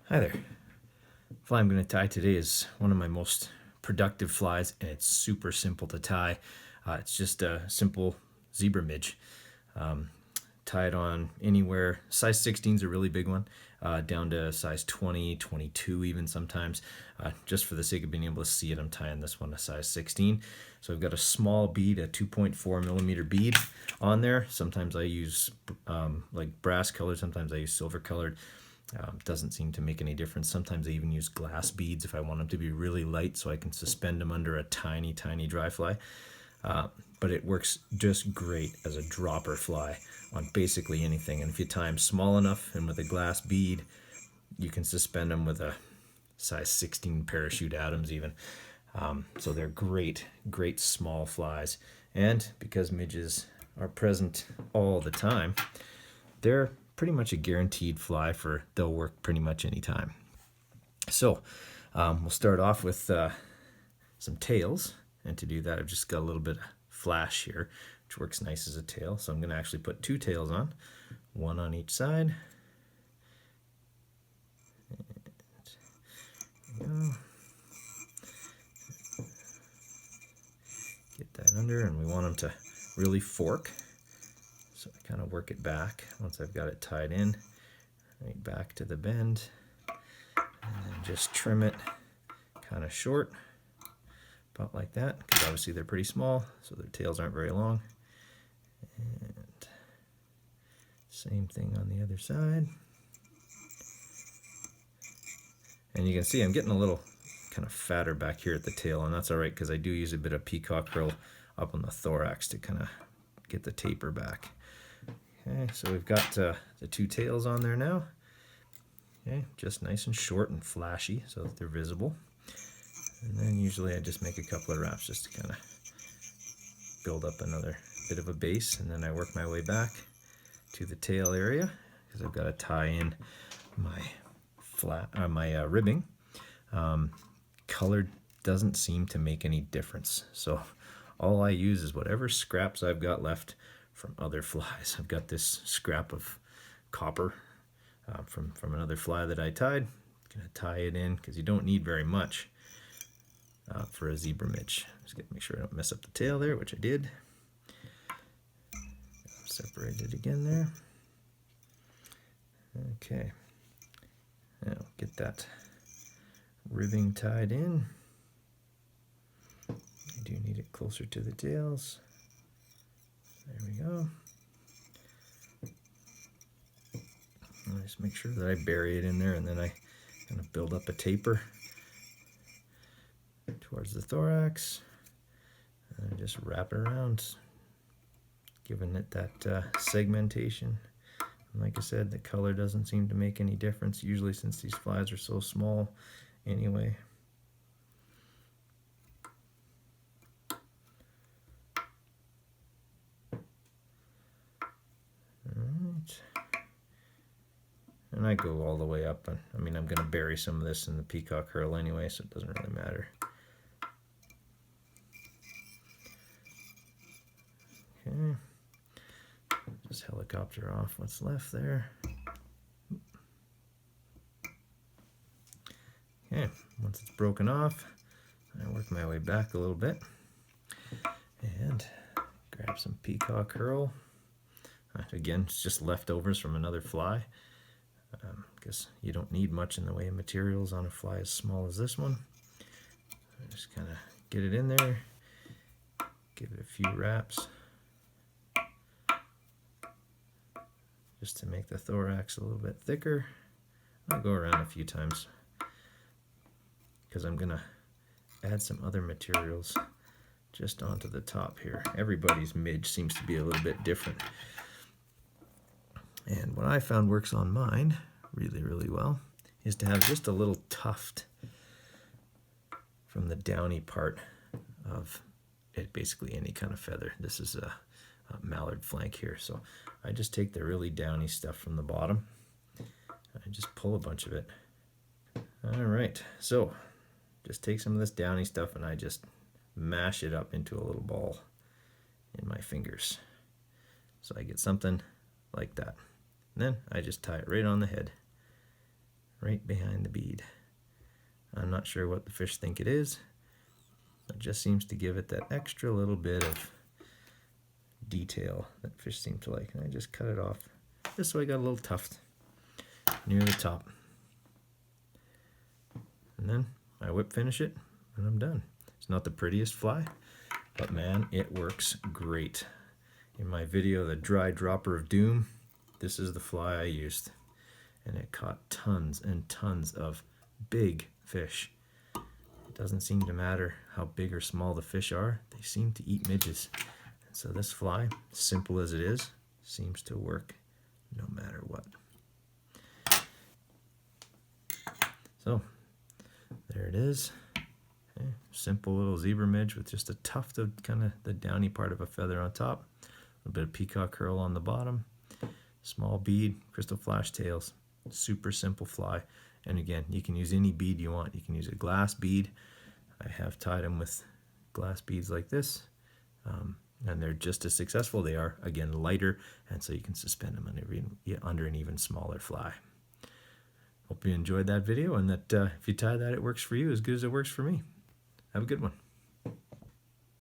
Hi there. Fly I'm going to tie today is one of my most productive flies, and it's super simple to tie. It's just a simple zebra midge. Tie it on anywhere. Size 16 is a really big one, down to size 20, 22 even sometimes. Just for the sake of being able to see it, I'm tying this one a size 16. So I've got a small bead, a 2.4 millimeter bead on there. Sometimes I use like brass colored, sometimes I use silver colored. Doesn't seem to make any difference. Sometimes I even use glass beads if I want them to be really light so I can suspend them under a tiny, tiny dry fly. But it works just great as a dropper fly on basically anything. And if you tie them small enough and with a glass bead, you can suspend them with a size 16 parachute Adams even. So they're great, great small flies. And because midges are present all the time, they're pretty much a guaranteed fly for they'll work pretty much any time. So we'll start off with some tails, and to do that I've just got a little bit of flash here, which works nice as a tail. So I'm going to actually put two tails on, one on each side. There we go. Get that under, and we want them to really fork. So I kind of work it back once I've got it tied in, right back to the bend, and then just trim it kind of short, about like that, because obviously they're pretty small, so their tails aren't very long. And same thing on the other side. And you can see I'm getting a little kind of fatter back here at the tail, and that's all right because I do use a bit of peacock herl up on the thorax to kind of get the taper back. Okay, so we've got the two tails on there now. Okay, just nice and short and flashy so that they're visible. And then usually I just make a couple of wraps just to kind of build up another bit of a base, and then I work my way back to the tail area because I've got to tie in my ribbing. Color doesn't seem to make any difference, so all I use is whatever scraps I've got left from other flies. I've got this scrap of copper from another fly that I tied. I'm gonna tie it in because you don't need very much for a zebra midge. Just gotta make sure I don't mess up the tail there, which I did. Separate it again there. Okay, now get that ribbing tied in. I do need it closer to the tails. There we go. I'll just make sure that I bury it in there, and then I kind of build up a taper towards the thorax. And I just wrap it around, giving it that segmentation. And like I said, the color doesn't seem to make any difference, usually since these flies are so small anyway. And I go all the way up, and I mean I'm going to bury some of this in the peacock herl anyway, so it doesn't really matter. Okay, just helicopter off what's left there. Okay, once it's broken off, I work my way back a little bit and grab some peacock herl. Again, it's just leftovers from another fly, because you don't need much in the way of materials on a fly as small as this one. I just kind of get it in there, give it a few wraps, just to make the thorax a little bit thicker. I'll go around a few times because I'm going to add some other materials just onto the top here. Everybody's midge seems to be a little bit different. And what I found works on mine really, really well is to have just a little tuft from the downy part of it, basically any kind of feather. This is a mallard flank here, so I just take the really downy stuff from the bottom and I just pull a bunch of it. All right, so just take some of this downy stuff and I just mash it up into a little ball in my fingers, so I get something like that. And then I just tie it right on the head. right behind the bead. I'm not sure what the fish think it is. It just seems to give it that extra little bit of detail that fish seem to like. And I just cut it off just so I got a little tuft near the top. And then I whip finish it and I'm done. It's not the prettiest fly, but man, it works great. In my video, The Dry Dropper of Doom, this is the fly I used. And it caught tons and tons of big fish. It doesn't seem to matter how big or small the fish are, they seem to eat midges. And so this fly, simple as it is, seems to work no matter what. So there it is. Okay. Simple little zebra midge with just a tuft of kind of the downy part of a feather on top, a little bit of peacock herl on the bottom, small bead, crystal flash tails. Super simple fly. And again, you can use any bead you want. You can use a glass bead. I have tied them with glass beads like this, and they're just as successful. They are, again, lighter, and so you can suspend them under an even smaller fly. Hope you enjoyed that video, and that if you tie that, it works for you as good as it works for me. Have a good one.